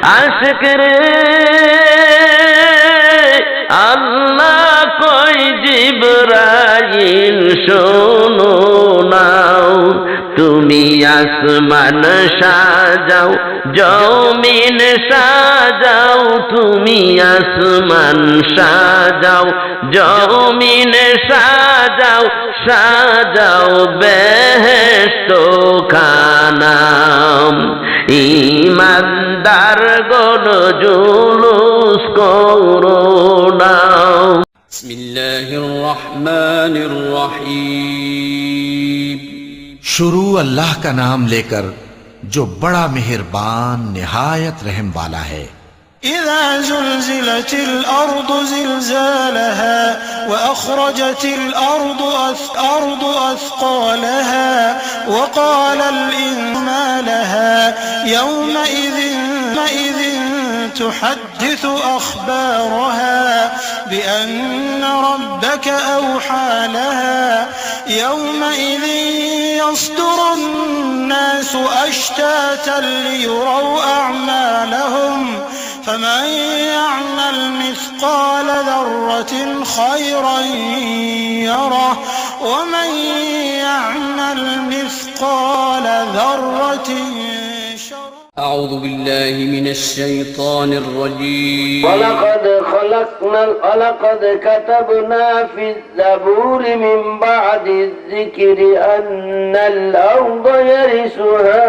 আশিক রে আল্লাহ কই জিবরাইল শোনো নাও, তুমি আসমান সাজাও জমিন সাজাও, তুমি আসমান সাজাও জমিন সাজাও, সাজাও বেহেশত খানা, ইমানদার গণ জুলুস করো না। বিসমিল্লাহির রহমানির রহিম। शुरू अल्लाह का नाम लेकर जो बड़ा मेहरबान निहायत रहम वाला है। إذا زلزلت الأرض زلزالها وأخرجت الأرض أثقالها وقال الإنسان ما لها يومئذ تحدث أخبارها بأن ربك أوحى لها يومئذ يصدر الناس أشتاتا ليروا أعمالهم فمن يعمل مثقال ذرة خيرا يره ومن يعمل مثقال ذرة شرا. أعوذ بالله من الشيطان الرجيم. ولقد كتبنا في الزبور من بعد الذكر أن الأرض يرثها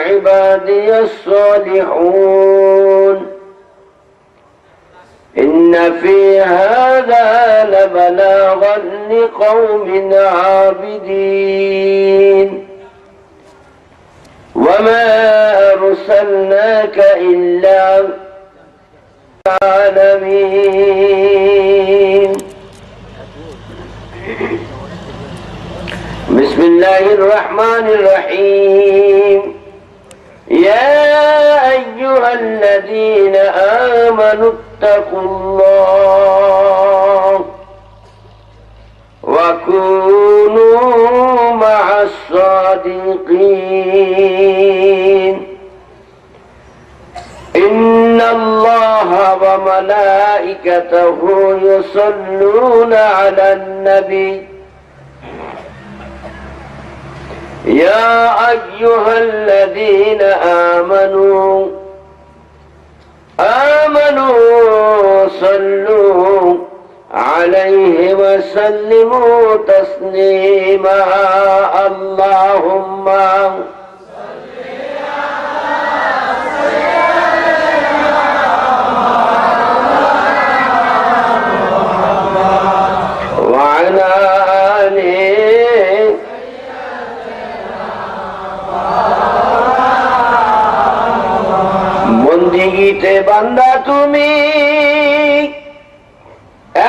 عبادي الصالحون إن في هذا لبلاغا لقوم عابدين وما أرسلناك إلا للعالمين. بسم الله الرحمن الرحيم. يا أيها الذين آمنوا اتقوا الله وكونوا مع الصادقين إن الله وملائكته يصلون على النبي يا أيها الذين آمنوا صلوا عليه وسلموا تسليما. اللهم وعلى آله বন্দিগিতে বান্দা তুমি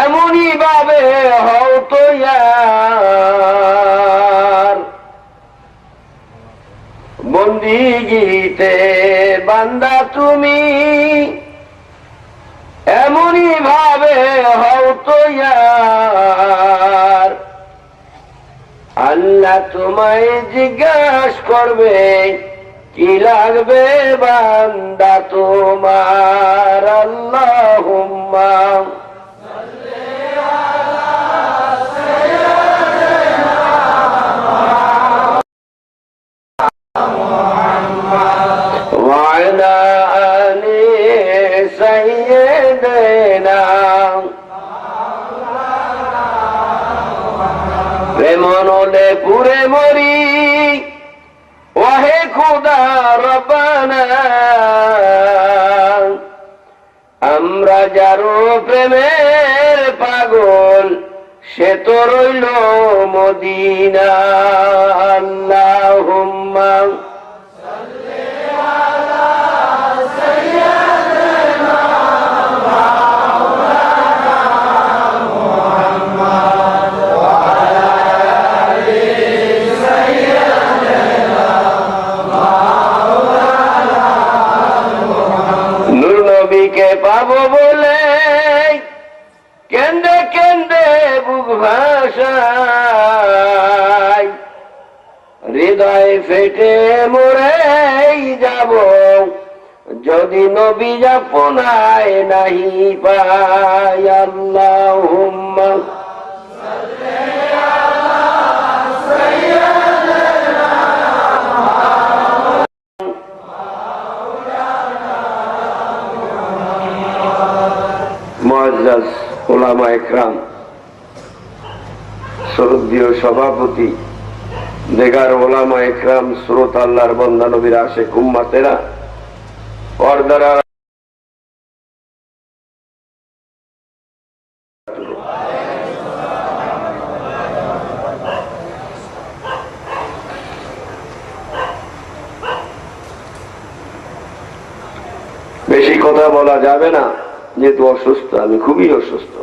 এমনই ভাবে হও তো ইয়ার, বন্দিগিতে বান্দা তুমি এমনই ভাবে হও তো ইয়ার, আল্লাহ তোমায় জিজ্ঞাসা করবে কি লাগবে বান্দা তোমার। আল্লাহুম্মা ওয়া আলা আলি সাইয়্যিদিনা প্রেমনলে পুরে মরি ওহে খোদা রব্বানা, আমরা যারো প্রেমের পাগল সে তো রইল মদিনা। আল্লাহুম্মা নবীকে পাবো বলে কেন্দে কেন্দে বুক ভাষা ফেটে মরেই যাব, যদি নবী আপনায় নাহি পাই। আল্লাহুম্মা মুআজ্জাজ উলামা ইকরাম, শ্রদ্ধেয় সভাপতি, দেগার ওলামা ইকরাম, শ্রোতা, আল্লাহর বান্দা, নবীর আশিক উম্মতেরা, পর্দার বেশি কথা বলা যাবে না, যেহেতু অসুস্থ, আমি খুবই অসুস্থ।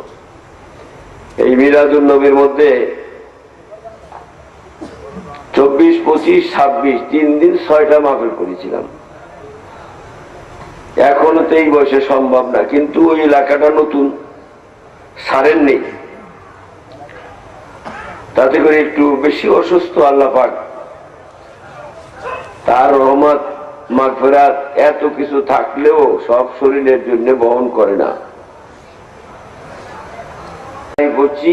এই মিলাদুন নবীর মধ্যে 24, 25, 26 3 দিন 6টা মাহফিল করেছিলাম। এখনো তো এই বয়সে সম্ভব না, কিন্তু ওই এলাকাটা নতুন, সারেন নেই, তাতে করে একটু বেশি অসুস্থ। আল্লাহ পাক তার রহমত মাগফিরাত এত কিছু থাকলেও সব শরীরের জন্য বহন করে না। করছি,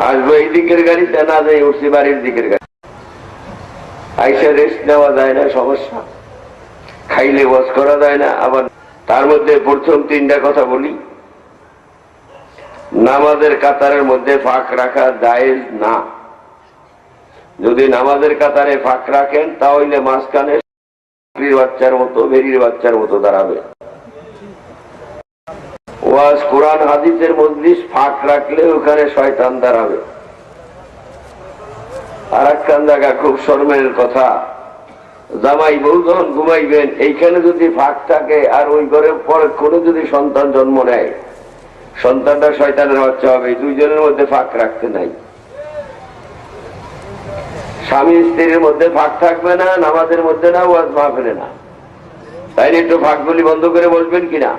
আসবো এই দিকের গাড়িতে, না যাই উঠছি বাড়ির দিকের গাড়ি, আইসা রেস্ট নেওয়া যায় না, সমস্যা, খাইলে ওয়াজ করা যায় না। আবার তার মধ্যে প্রথম 3টা কথা বলি, নামাজের কাতারের মধ্যে ফাঁক রাখা জায়েজ না। যদি নামাজের কাতারে ফাঁক রাখেন তাহলে মাঝখানে বাচ্চার মতো, বেরির বাচ্চার মতো দাঁড়াবে। ওয়াজ কোরআন হাদিসের মজলিস ফাঁক রাখলে ওখানে শয়তান দাঁড়াবে। আর একখান জায়গা খুব শরমের কথা, জামাই বউ যখন ঘুমাইবেন এইখানে যদি ফাঁক থাকে আর ওই ঘরে পরে কোনো যদি সন্তান জন্ম নেয়, সন্তানটা শয়তানের বাচ্চা হবে, দুইজনের মধ্যে ফাঁক রাখতে নাই। স্বামী স্ত্রীর মধ্যে ফাঁক থাকবে না, নামাজের মধ্যে না, ওয়াজ মাহফিলে না। তাই একটু ফাঁকগুলি বন্ধ করে বসবেন কিনা?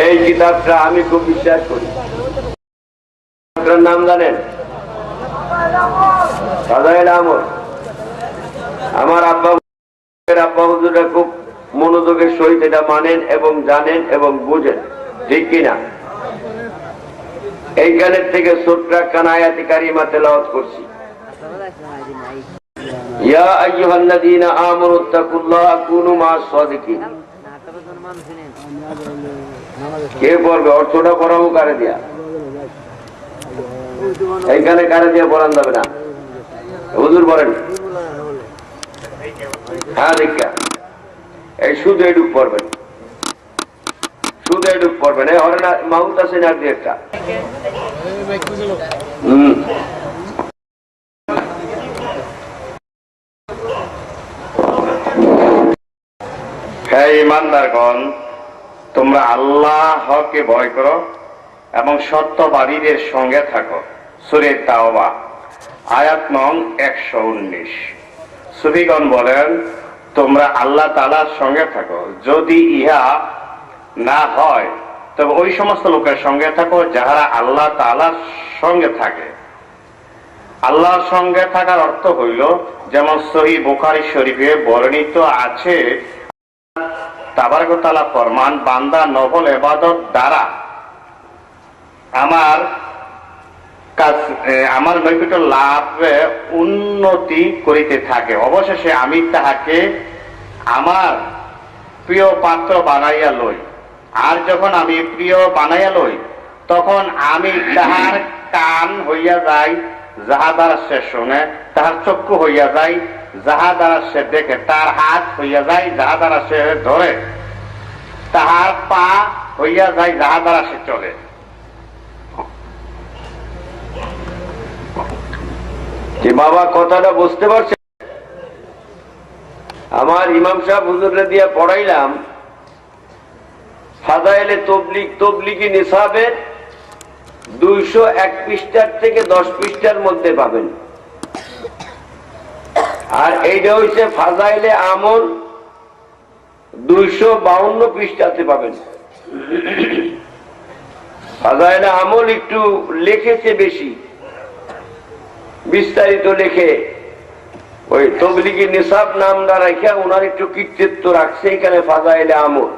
এই কিতাবটা আমি খুব বিশ্বাস করি। নাম জানেন? ফাজাইল আমল। আমার আব্বা হুজুররা খুব মনোযোগের সহিত এটা মানেন এবং জানেন এবং বুঝেন, ঠিক কিনা? এইখানের থেকে ছোট্ট একখান আয়াতি কারিমা তেলাওয়াত করছি। ইয়া আইয়ুহাল্লাযীনা আমানুত্তাকুল্লাহা কুনু মা'আস সাদিকিন। কে পড়বে? অর্থটা পড়াবো কারে দিয়া? এইখানে কারে দিয়া পড়ান যাবে না, হুজুর বলেন। হ্যাঁ দেখা, এই শুধু এডুক পড়বেন, শুধু এডুক পড়বেন। এই হরে না মাউত আছে না দিয়ে একটা। হে ঈমানদারগণ, তোমরা আল্লাহকে ভয় করো এবং সত্যবাদীদের সঙ্গে থাকো। সূরা তাওবা আয়াত নং 119। সুফিগণ বলেন, তোমরা আল্লাহ তাআলার সঙ্গে থাকো। যদি ইহা না হয় তবে ওই সমস্ত লোকের সঙ্গে থাকো যাহারা আল্লাহ তাআলার সঙ্গে থাকে। আল্লাহর সঙ্গে থাকার অর্থ হইল, যেমন সহিহ বুখারী শরীফে বর্ণিত আছে, তাবারক ওয়া তাআলা ফরমান, বান্দা নফল ইবাদত দ্বারা আমার নৈকট্য লাভে উন্নতি করিতে থাকে, অবশেষে আমি তাহাকে আমার প্রিয় পাত্র বানাইয়া লই। আর যখন আমি প্রিয় বানাইয়া লই, তখন আমি তাহার কান হইয়া যাই যাহা দ্বারা সে শুনে, তাহার চক্ষু হইয়া যায় যাহা দ্বারা সে দেখে, তার হাত হইয়া যায় যাহা দ্বারা সে ধরে, তাহার পা হইয়া যায় যাহা দ্বারা সে চলে। যে বাবা কথাটা বুঝতে পারছে? আমার ইমাম সাহেব হুজুরে দিয়ে পড়াইলাম ফাজাইলে তবলিগ, তবলিগি নিসাবের 201 পৃষ্ঠার থেকে 10 পৃষ্ঠার মধ্যে পাবেন। আর এইটা হচ্ছে ফাজাইলে আমল, 252 পৃষ্ঠাতে পাবেন। ফাজাইলে আমল একটু লিখেছে বেশি, বিস্তারিত লেখে। ওই তবলিগি নিসাব নামটা রাখা ওনার একটু কৃতিত্ব রাখছে এখানে ফাজাইলে আমল।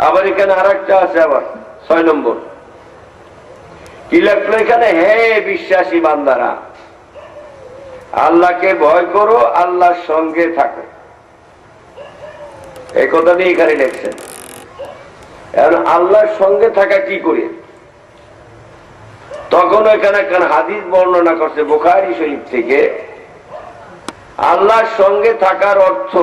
আবার এখানে আর একটা আছে, আবার 6 নম্বর কি লেখলো এখানে, হে বিশ্বাসী বান্দারা, আল্লাহকে ভয় করো, আল্লাহর সঙ্গে থাকো। এই কথা নিয়ে এখানে লিখছেন। এখন আল্লাহর সঙ্গে থাকা কি করে, তখন এখানে একটা হাদিস বর্ণনা করছে বুখারী শরীফ থেকে। আল্লাহর সঙ্গে থাকার অর্থ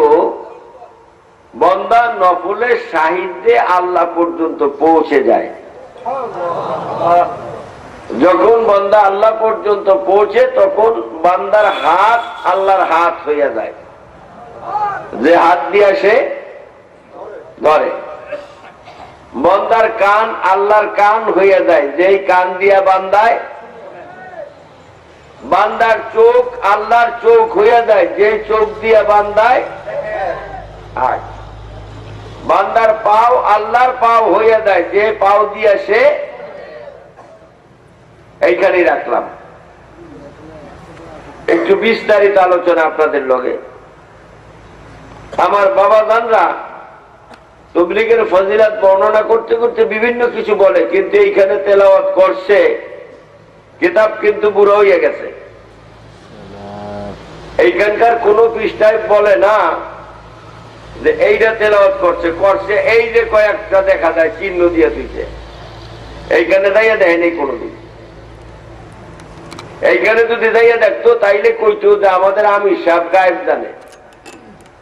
বান্দা নফলের সাহিত্যে আল্লাহ পর্যন্ত পৌঁছে যায়। যখন বান্দা আল্লাহ পর্যন্ত পৌঁছে তখন বান্দার হাত আল্লাহর হাত হইয়া যায়, যে হাত দিয়া সে ধরে। বান্দার কান আল্লাহর কান হইয়া যায়, যেই কান দিয়া বান্দায়। বান্দার চোখ আল্লাহর চোখ হইয়া যায়, যে চোখ দিয়া বান্দায়। বান্দার পাও আল্লাহর পাও হইয়া যায়, যে পাও দিয়া সে। এইখানেই রাখলাম, একটু বিস্তারিত আলোচনা আপনাদের লগে। আমার বাবা জানরা তবলিগের ফজিলাত বর্ণনা করতে করতে বিভিন্ন কিছু বলে, কিন্তু এইখানে তেলাওয়াত করছে কিতাব কিন্তু বুড়ো হইয়া গেছে। এইখানকার কোন পৃষ্ঠায় বলে না যে এইটা তেলাওয়াত করছে করছে, এই যে কয়েকটা দেখা যায় চিহ্ন দিয়ে দিচ্ছে, এইখানে দাইয়া দেয় নেই কোনোদিন। এইখানে যদি দাইয়া দেখতো তাইলে কইতো যে আমাদের আমির সাহেব গায়েব জানে,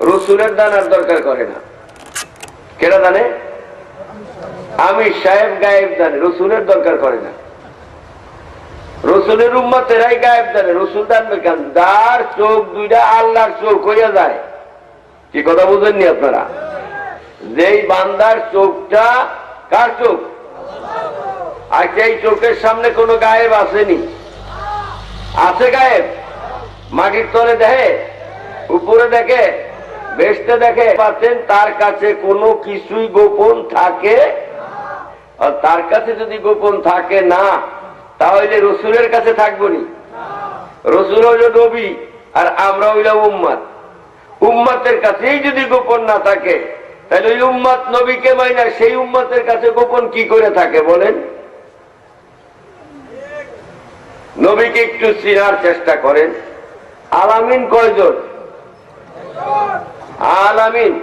রসুলের দানার দরকার করে না। কেনা জানে? আমির সাহেব গায়েব জানে, রসুলের দরকার করে না। রসুলের উম্মতেরাই গায়েব জানে, রসুল জানবে কেন? যার চোখ দুইটা আল্লাহর চোখ হইয়া যায়। কি কথা বুঝেননি আপনারা? যেই বান্দার চোখটা কার চোখ? আর সেই চোখের সামনে কোনো গায়েব আসেনি? আছে গায়েব? মাটির তলে দেখে, উপরে দেখে, বেহেশতে দেখে পাচ্ছেন, তার কাছে কোনো কিছুই গোপন থাকে। আর তার কাছে যদি গোপন থাকে না, তাহলে রসুলের কাছে থাকবো নি? রসুল হইল নবী আর আমরা হইলাম উম্মত। উম্মতের কাছেই যদি গোপন না থাকে, তাহলে ওই উম্মত নবীকে মাইনা সেই উম্মতের কাছে গোপন কি করে থাকে বলেন? নবীকে একটু চিনার চেষ্টা করেন। আলামিন কয়জন? আলামিন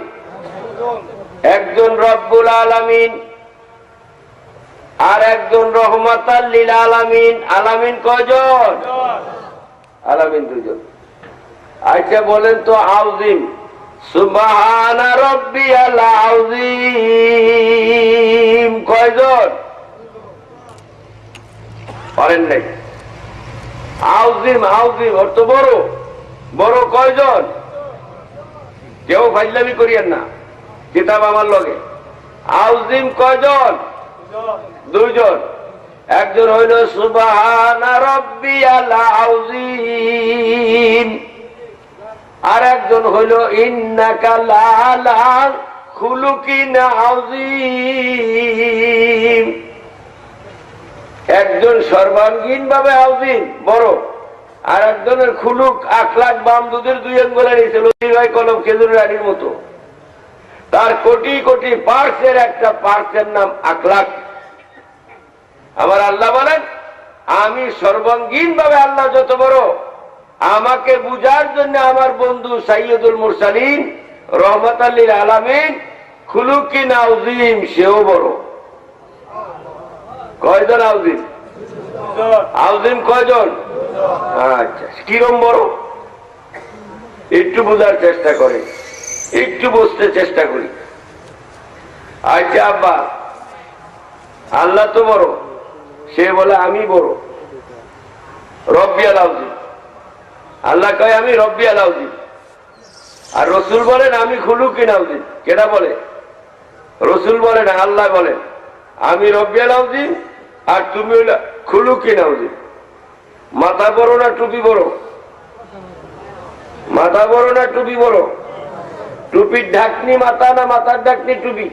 একজন রব্বুল আলামিন, আর একজন রহমাতাল লিল আলামিন। আলামিন কয়জন? আলামিন দুজন। আচ্ছা বলেন তো আযীম, সুবহানা রাব্বিয়াল আযীম কয়জন? পারেন নাই? আযীম আযীম অর্থ বড়। বড় কয়জন? কেউ ফাইজলামি করিয়েন না, কিতাব আমার লগে। আযীম কয়জন? দুইজন। একজন হইল সুবহানা রাব্বিয়াল আযীম, আর একজন হইল ইন্নাকা লাআলা খুলুকিন আযীম। একজন সর্বাঙ্গীন ভাবে আযীম বড়, আর একজনের খুলুক আখলাক বাম দুধের 2 আঙ্গুলের নিচে লতিভাই কলম খেজুরের আড়ির মতো। তার কোটি কোটি পার্টসের একটা পার্টসের নাম আখলাক। আমার আল্লাহ বলেন, আমি সর্বাঙ্গীন ভাবে আল্লাহ যত বড়, আমাকে বুঝার জন্য আমার বন্ধু সাইয়্যিদুল মুরসালিন রহমাতাল লিল আলামিন খুলুকিন আযীম, সেও বড়। কয়জন আযীম? আযীম কয়জন? আচ্ছা, কিরম বড় একটু বোঝার চেষ্টা করে, একটু বুঝতে চেষ্টা করি। আচ্ছা আব্বা, আল্লাহ তো বড়, সে বলে আমি বড়, রব্বিয়াল আযীম। আল্লাহ কয় আমি রব্বিয়াল আযীম, আর রসুল বলেন আমি খুলুকিন আযীম। কেডা বলে? রসুল বলেন, আল্লাহ বলেন আমি রব্বিয়াল আযীম, আর তুমি হইলা খুলুকিন আযীম। মাথা বড় না টুপি বড়? মাথা বড় না টুপি বড়? টুপির ঢাকনি মাথা না মাথার ঢাকনি টুপি?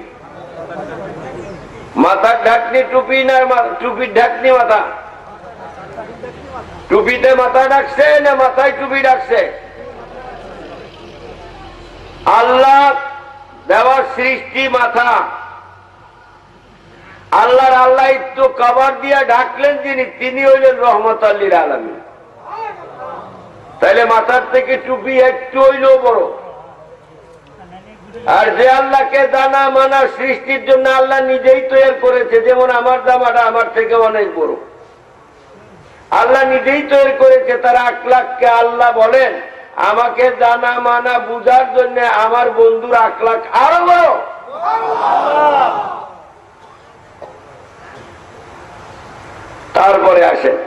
মাথার ঢাকনি টুপি না টুপির ঢাকনি মাথা? টুপিতে মাথা ডাকছে না মাথায় টুপি ডাকছে? আল্লাহ দেওয়ার সৃষ্টি মাথা। আল্লাহর আল্লাহ একটু কভার দিয়া ডাকলেন যিনি, তিনি হইলেন রহমতুল লিল আলামিন। তাইলে মাথার থেকে টুপি একটু হইলেও বড়। আর যে আল্লাহকে জানা মানা সৃষ্টির জন্য আল্লাহ নিজেই তৈরি করেছে, যেমন আমার জামাটা আমার থেকে অনেক বড়, আল্লাহ নিজেই তৈরি করেছে। তারা আখলাককে আল্লাহ বলেন আমাকে জানা মানা বুঝার জন্য আমার বন্ধুর আখলাক আরো বড়। তারপরে আসেন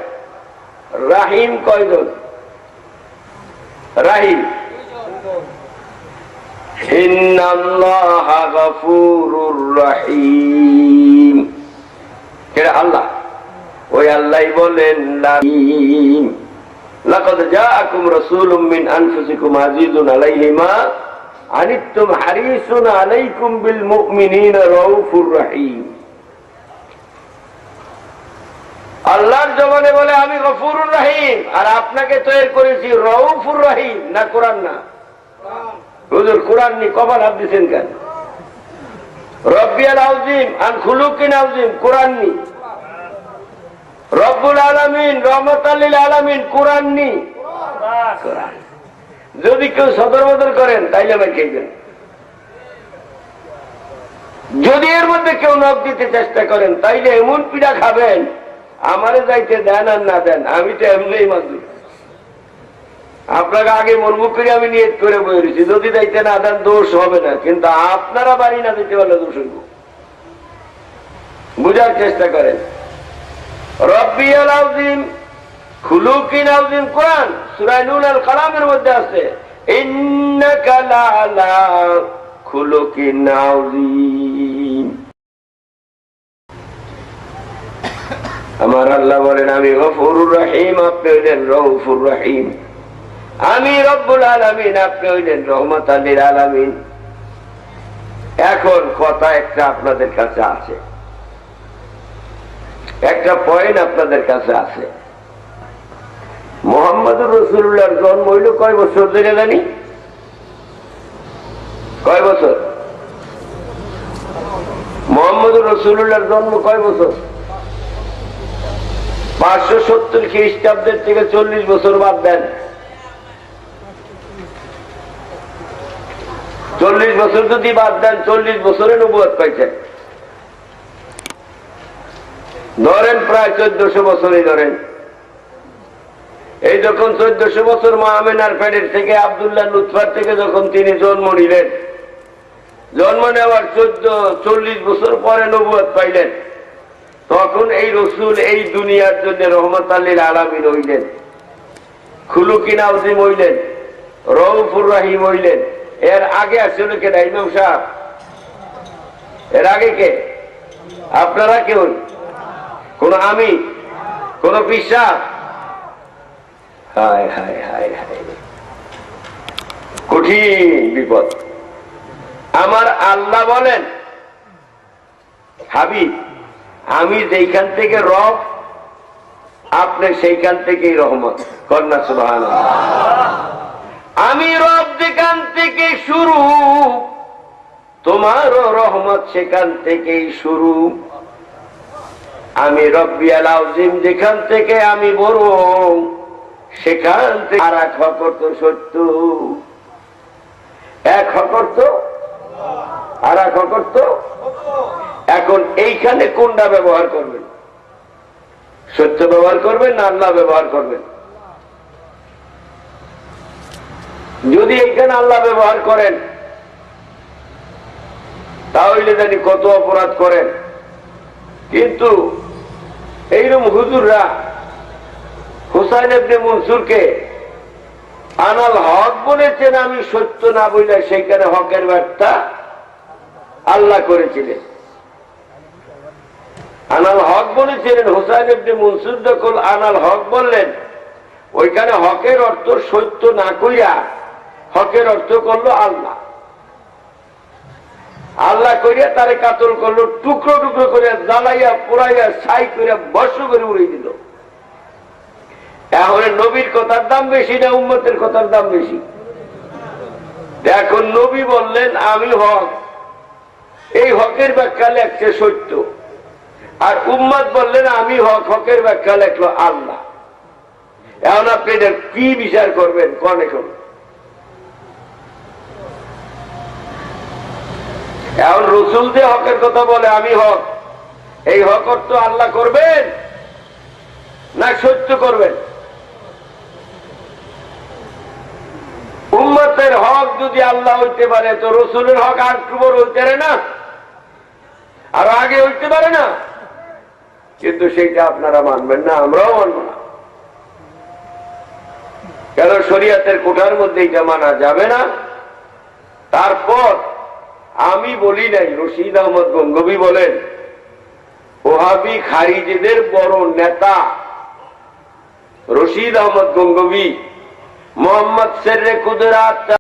রাহিম কয়জন? রাহিম ইন্নাল্লাহা গফুরুর রহিম। এটা আল্লাহ, ওই আল্লাহই বলেন রাহিম। লাকাদ জাআকুম রাসূলুম মিন আনফুসিকুম আযীযুন আলাইহি মা আনিতুম হারিসুন আলাইকুম বিল মুমিনিনা রাউফুর রহিম। আল্লাহর জবানে বলে আমি গফুরুর রহিম, আর আপনাকে তৈরি করেছি রাউফুর রহিম। না কোরআন না? হুজুর কোরআন নি কপাল হাত দিচ্ছেন কেন? রব্বিয়াল আযীম আন খুলুকিন আযীম কোরআন নি। রব্বুল আলামিন রহমাতাল লিল আলামিন কোরআন নি। কোরআন যদি কেউ সদর বদর করেন তাইলে আমি খেয়েছেন। যদি এর মধ্যে কেউ নখ দিতে চেষ্টা করেন তাইলে এমন পিড়া খাবেন, আমারে যাইতে দেন আর না দেন, আমি তো এমনি মাজুর। আপনাকে আগে মনমুখ করে আমি নিয়ত করে বই রয়েছি, যদি যাইতে না দেন দোষ হবে না, কিন্তু আপনারা বাড়ি না দিতে পারলে দোষ হইব। বুঝার চেষ্টা করেন। রব্বিয়াল আযীম খুলুকিন আযীম কোরআন সূরা নূন আল কালামের মধ্যে আছে ইন্নাকা লাআলা খুলুকিন আযীম। আমার আল্লাহ বলেন আমি গফুরুর রহিম, আপনি হইলেন রাউফুর রহিম। আমি রব্বুল আলামিন, আপনি হইলেন রহমাতাল লিল আলামিন। এখন কথা একটা আপনাদের কাছে আছে, একটা পয়েন্ট আপনাদের কাছে আছে। মুহাম্মদুর রাসূলুল্লাহর জন্ম হইল কয় বছর ধরে জানি? কয় বছর? মুহাম্মদুর রাসূলুল্লাহর জন্ম কয় বছর? 570 খ্রিস্টাব্দের থেকে 40 বছর বাদ দেন। 40 বছর যদি বাদ দেন, 40 বছরে নবুয়ত পাইছেন। ধরেন প্রায় 1400 বছরই ধরেন। এই যখন 1400 বছর মা আমেনার পেটের থেকে আব্দুল্লাহ লুৎফার থেকে যখন তিনি জন্ম নিলেন, জন্ম নেওয়ার 40 বছর পরে নবুয়ত পাইলেন, তখন এই রসুল এই দুনিয়ার জন্য রহমাতাল লিল আলামিন হইলেন, খুলুকিন আযীম হইলেন, রাউফুর রহিম হইলেন। এর আগে আসলে কে? ইমাম সাহেব, এর আগে কে? আপনারা কেউ? কোন আমি? কোন বিশ্বাস? হায় হায় হায় হায়, কঠিন বিপদ। আমার আল্লাহ বলেন হাবিব আমি যেইখান থেকে রব, আপনি সেইখান থেকেই রহমত। কন্যা সুবহানাল্লাহ। আমি রব যেখান থেকে শুরু, তোমারও রহমত সেখান থেকেই শুরু। আমি রব্বিয়াল আযীম যেখান থেকে আমি বড়, সেখান থেকে আর এক হকর তো সত্য, এক হকর তো আর এক হকর তো। এখন এইখানে কোনটা ব্যবহার করবেন? সত্য ব্যবহার করবেন না আল্লাহ ব্যবহার করবেন? যদি এইখানে আল্লাহ ব্যবহার করেন তাহলে জানি কত অপরাধ করেন। কিন্তু এইরকম হুজুররা হুসাইন ইবনে মনসুরকে আনাল হক বলেছেন, আমি সত্য না বললে সেইখানে হকের বার্তা আল্লাহ করেছিলেন। আনাল হক বলেছিলেন, হুসাইন ইবনে মনসুর যখন আনাল হক বললেন, ওইখানে হকের অর্থ সত্য না কইরা হকের অর্থ করলো আল্লাহ। আল্লাহ করিয়া তারে কাতল করলো, টুকরো টুকরো করে জ্বালাইয়া পোড়াইয়া ছাই করে বর্ষ করে উড়িয়ে দিল। এখন নবীর কথার দাম বেশি না উম্মতের কথার দাম বেশি? এখন নবী বললেন আমি হক, এই হকের ব্যাখ্যা লেখছে সত্য, আর উম্মত বললেন আমি হক, হকের ব্যাখ্যা লেখলো আল্লাহ। এখন আপনি এটা কি বিচার করবেন কোন? এখন এখন রসুল যে হকের কথা বলে আমি হক, এই হক তো আল্লাহ করবেন না সত্য করবেন? উম্মতের হক যদি আল্লাহ হইতে পারে তো রসুলের হক আর বড় হইতে পারে না? আর আগে হইতে পারে না? কিন্তু সেইটা আপনারা মানবেন না, আমরাও মানব না। কেন? শরীয়তের কোঠার মধ্যে এটা মানা যাবে না। তারপর আমি বলি নাই, রশিদ আহমদ গঙ্গোবী বলেন ওহাবি খারিজিদের বড় নেতা রশিদ আহমদ গঙ্গোবী মোহাম্মদ সেরে কুদরাত